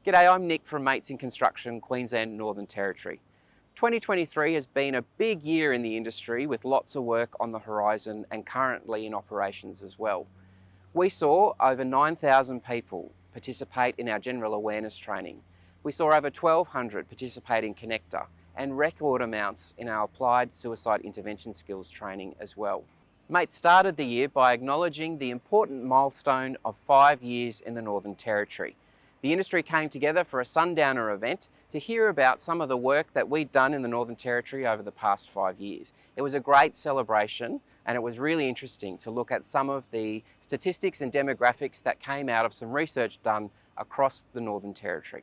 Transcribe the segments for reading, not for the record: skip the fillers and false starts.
G'day, I'm Nick from Mates in Construction, Queensland, Northern Territory. 2023 has been a big year in the industry with lots of work on the horizon and currently in operations as well. We saw over 9,000 people participate in our general awareness training. We saw over 1,200 participate in Connector and record amounts in our applied suicide intervention skills training as well. Mates started the year by acknowledging the important milestone of 5 years in the Northern Territory. The industry came together for a sundowner event to hear about some of the work that we'd done in the Northern Territory over the past 5 years. It was a great celebration and it was really interesting to look at some of the statistics and demographics that came out of some research done across the Northern Territory.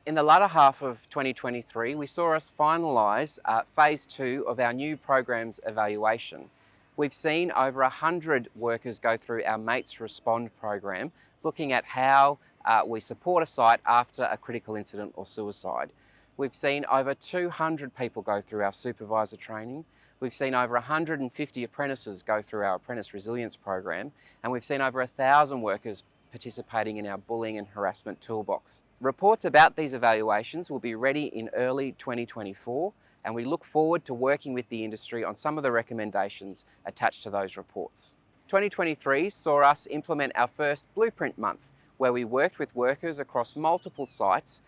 In the latter half of 2023, we saw us finalise phase 2 of our new program's evaluation. We've seen over 100 workers go through our Mates Respond program, looking at how we support a site after a critical incident or suicide. We've seen over 200 people go through our supervisor training. We've seen over 150 apprentices go through our apprentice resilience program, and we've seen over 1,000 workers participating in our bullying and harassment toolbox. Reports about these evaluations will be ready in early 2024, and we look forward to working with the industry on some of the recommendations attached to those reports. 2023 saw us implement our first Blueprint Month, where we worked with workers across multiple sites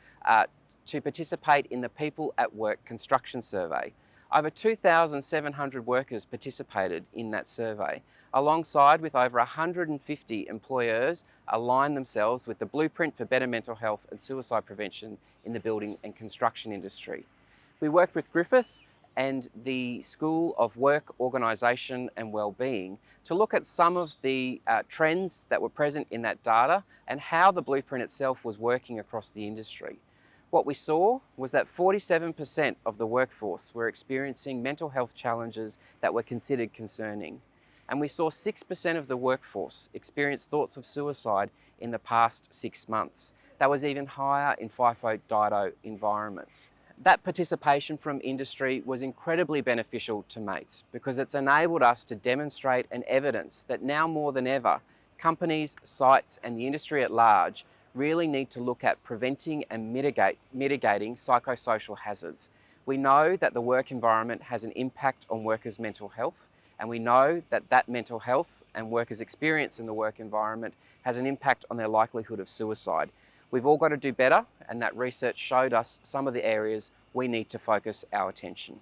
to participate in the People at Work construction survey. Over 2,700 workers participated in that survey, alongside with over 150 employers aligned themselves with the Blueprint for Better Mental Health and Suicide Prevention in the building and construction industry. We worked with Griffith and the School of Work, Organisation and Wellbeing to look at some of the trends that were present in that data and how the blueprint itself was working across the industry. What we saw was that 47% of the workforce were experiencing mental health challenges that were considered concerning. And we saw 6% of the workforce experience thoughts of suicide in the past 6 months. That was even higher in FIFO DIDO environments. That participation from industry was incredibly beneficial to Mates because it's enabled us to demonstrate and evidence that now more than ever, companies, sites and the industry at large really need to look at preventing and mitigating psychosocial hazards. We know that the work environment has an impact on workers' mental health, and we know that that mental health and workers' experience in the work environment has an impact on their likelihood of suicide. We've all got to do better, and that research showed us some of the areas we need to focus our attention.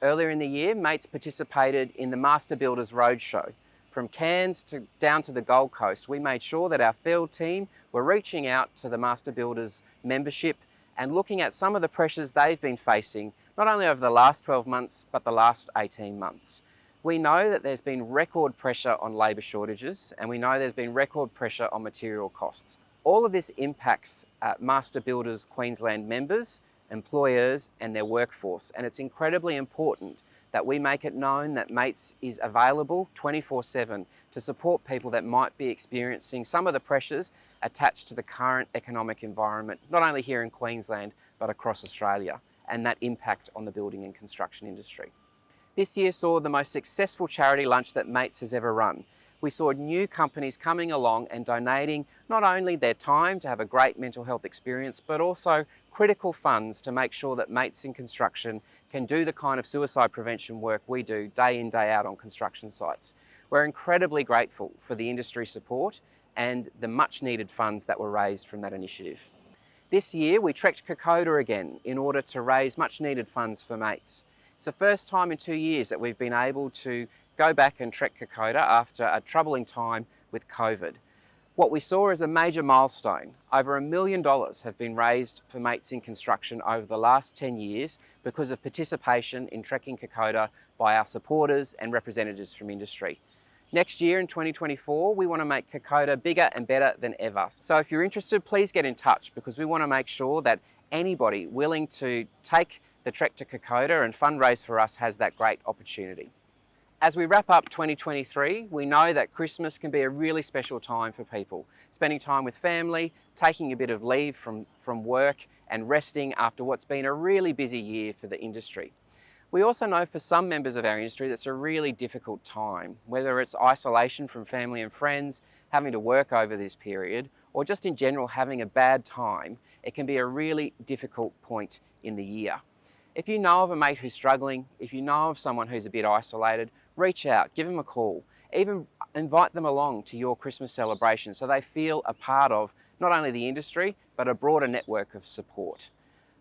Earlier in the year, Mates participated in the Master Builders Roadshow. From Cairns down to the Gold Coast, we made sure that our field team were reaching out to the Master Builders membership and looking at some of the pressures they've been facing, not only over the last 12 months, but the last 18 months. We know that there's been record pressure on labour shortages, and we know there's been record pressure on material costs. All of this impacts Master Builders Queensland members, employers and their workforce, and it's incredibly important that we make it known that Mates is available 24/7 to support people that might be experiencing some of the pressures attached to the current economic environment, not only here in Queensland, but across Australia, and that impact on the building and construction industry. This year saw the most successful charity lunch that Mates has ever run. We saw new companies coming along and donating not only their time to have a great mental health experience, but also critical funds to make sure that Mates in Construction can do the kind of suicide prevention work we do day in, day out on construction sites. We're incredibly grateful for the industry support and the much needed funds that were raised from that initiative. This year we trekked Kokoda again in order to raise much needed funds for Mates. It's the first time in 2 years that we've been able to go back and trek Kokoda after a troubling time with COVID. What we saw is a major milestone. Over $1 million have been raised for Mates in Construction over the last 10 years because of participation in trekking Kokoda by our supporters and representatives from industry. Next year in 2024, we want to make Kokoda bigger and better than ever. So if you're interested, please get in touch because we want to make sure that anybody willing to take the trek to Kokoda and fundraise for us has that great opportunity. As we wrap up 2023, we know that Christmas can be a really special time for people, spending time with family, taking a bit of leave from work and resting after what's been a really busy year for the industry. We also know for some members of our industry that's a really difficult time, whether it's isolation from family and friends, having to work over this period, or just in general having a bad time. It can be a really difficult point in the year. If you know of a mate who's struggling, if you know of someone who's a bit isolated, reach out, give them a call, even invite them along to your Christmas celebration so they feel a part of not only the industry, but a broader network of support.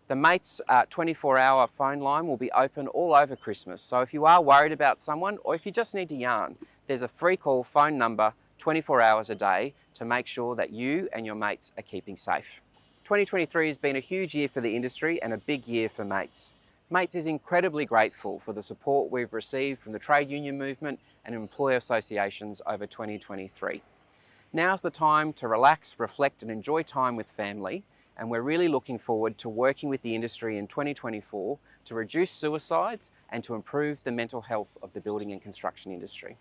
The Mates 24-hour phone line will be open all over Christmas, so if you are worried about someone or if you just need to yarn, there's a free call phone number 24 hours a day to make sure that you and your mates are keeping safe. 2023 has been a huge year for the industry and a big year for Mates. Mates is incredibly grateful for the support we've received from the trade union movement and employer associations over 2023. Now's the time to relax, reflect and enjoy time with family, and we're really looking forward to working with the industry in 2024 to reduce suicides and to improve the mental health of the building and construction industry.